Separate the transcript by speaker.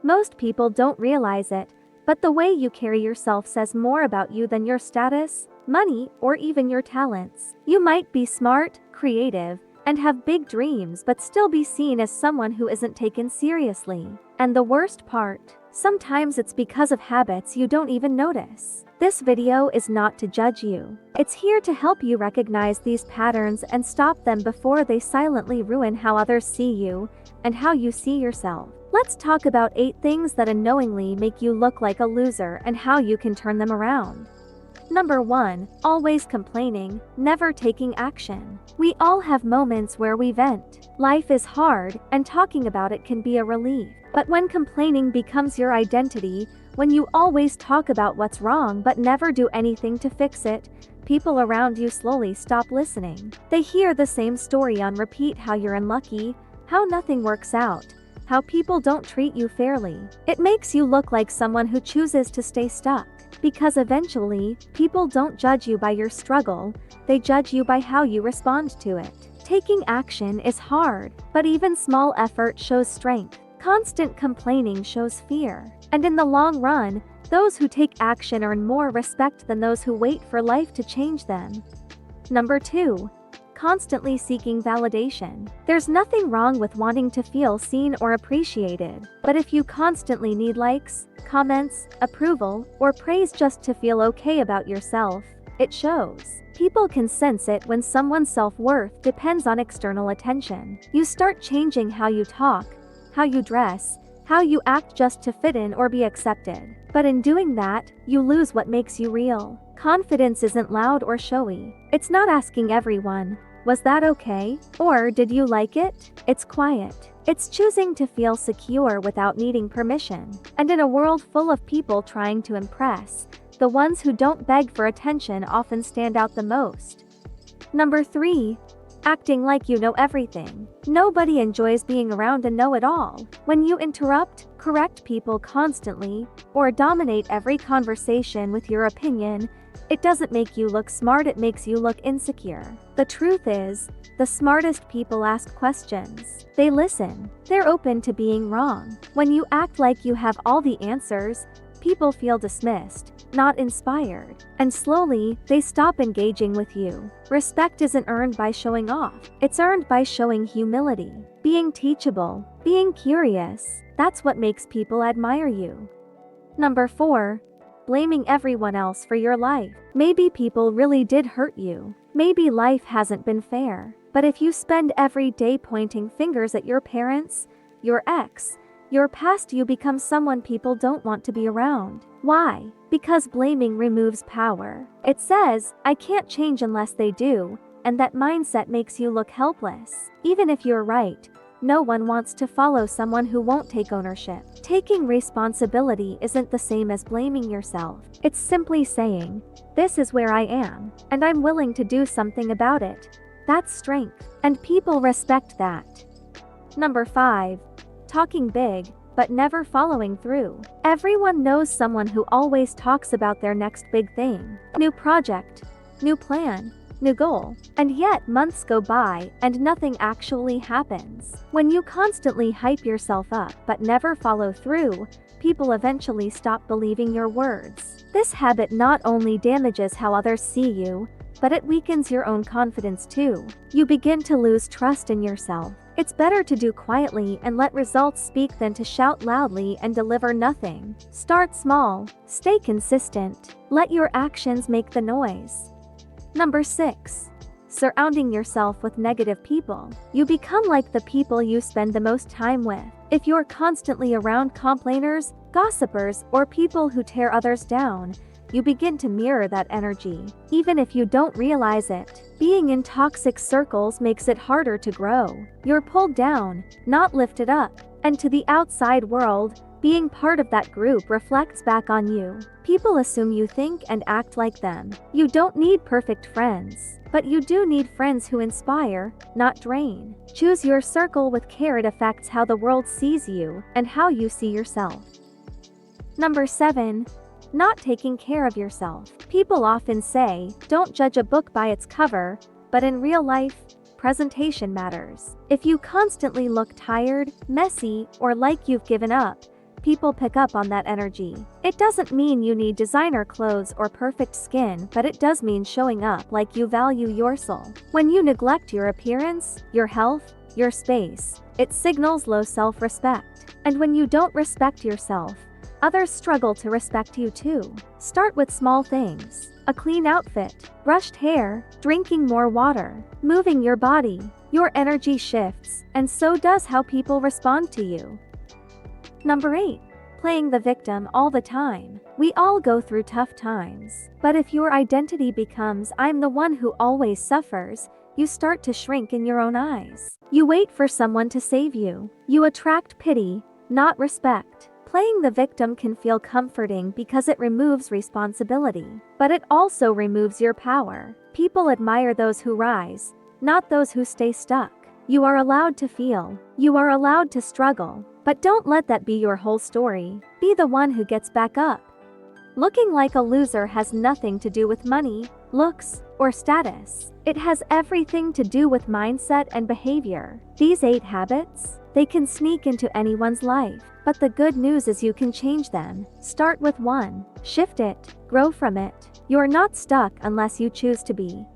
Speaker 1: Most people don't realize it, but the way you carry yourself says more about you than your status, money, or even your talents. You might be smart, creative, and have big dreams but still be seen as someone who isn't taken seriously. And the worst part, sometimes it's because of habits you don't even notice. This video is not to judge you. It's here to help you recognize these patterns and stop them before they silently ruin how others see you and how you see yourself. Let's talk about 8 things that unknowingly make you look like a loser and how you can turn them around. Number 1. Always complaining, never taking action. We all have moments where we vent. Life is hard, and talking about it can be a relief. But when complaining becomes your identity, when you always talk about what's wrong but never do anything to fix it, people around you slowly stop listening. They hear the same story on repeat: how you're unlucky, how nothing works out, how people don't treat you fairly. It makes you look like someone who chooses to stay stuck. Because eventually, people don't judge you by your struggle, they judge you by how you respond to it. Taking action is hard, but even small effort shows strength. Constant complaining shows fear. And in the long run, those who take action earn more respect than those who wait for life to change them. Number 2. Constantly seeking validation. There's nothing wrong with wanting to feel seen or appreciated, but if you constantly need likes, comments, approval, or praise just to feel okay about yourself, it shows. People can sense it when someone's self-worth depends on external attention. You start changing how you talk, how you dress, how you act just to fit in or be accepted. But in doing that, you lose what makes you real. Confidence isn't loud or showy. It's not asking everyone, "Was that okay?" or "Did you like it?" It's quiet. It's choosing to feel secure without needing permission. And in a world full of people trying to impress, the ones who don't beg for attention often stand out the most. Number 3. Acting like you know everything. Nobody enjoys being around a know-it-all. When you interrupt, correct people constantly, or dominate every conversation with your opinion, it doesn't make you look smart, it makes you look insecure. The truth is, the smartest people ask questions. They listen. They're open to being wrong. When you act like you have all the answers, people feel dismissed, not inspired. And slowly, they stop engaging with you. Respect isn't earned by showing off. It's earned by showing humility. Being teachable, being curious, that's what makes people admire you. Number 4. Blaming everyone else for your life. Maybe people really did hurt you. Maybe life hasn't been fair. But if you spend every day pointing fingers at your parents, your ex, your past, you become someone people don't want to be around. Why? Because blaming removes power. It says, "I can't change unless they do," and that mindset makes you look helpless. Even if you're right, no one wants to follow someone who won't take ownership. Taking responsibility isn't the same as blaming yourself. It's simply saying, "This is where I am, and I'm willing to do something about it." That's strength, and people respect that. Number 5. Talking big, but never following through. Everyone knows someone who always talks about their next big thing. New project, new plan, new goal. And yet months go by and nothing actually happens. When you constantly hype yourself up but never follow through, people eventually stop believing your words. This habit not only damages how others see you, but it weakens your own confidence too. You begin to lose trust in yourself. It's better to do quietly and let results speak than to shout loudly and deliver nothing. Start small, stay consistent, let your actions make the noise. Number 6. Surrounding yourself with negative people. You become like the people you spend the most time with. If you're constantly around complainers, gossipers, or people who tear others down, you begin to mirror that energy. Even if you don't realize it, being in toxic circles makes it harder to grow. You're pulled down, not lifted up. And to the outside world, being part of that group reflects back on you. People assume you think and act like them. You don't need perfect friends, but you do need friends who inspire, not drain. Choose your circle with care. It affects how the world sees you and how you see yourself. Number 7. Not taking care of yourself. People often say, "Don't judge a book by its cover," but in real life, presentation matters. If you constantly look tired, messy, or like you've given up, People pick up on that energy. It doesn't mean you need designer clothes or perfect skin, but it does mean showing up like you value your soul. When you neglect your appearance, your health, your space, it signals low self-respect. And when you don't respect yourself, others struggle to respect you too. Start with small things. A clean outfit, brushed hair, drinking more water, moving your body. Your energy shifts, and so does how people respond to you. Number 8. Playing the victim all the time. We all go through tough times. But if your identity becomes "I'm the one who always suffers," you start to shrink in your own eyes. You wait for someone to save you. You attract pity, not respect. Playing the victim can feel comforting because it removes responsibility, but it also removes your power. People admire those who rise, not those who stay stuck. You are allowed to feel. You are allowed to struggle, but don't let that be your whole story. Be the one who gets back up. Looking like a loser has nothing to do with money, looks, or status. It has everything to do with mindset and behavior. These 8 habits, they can sneak into anyone's life, but the good news is you can change them. Start with 1. Shift it. Grow from it. You're not stuck unless you choose to be.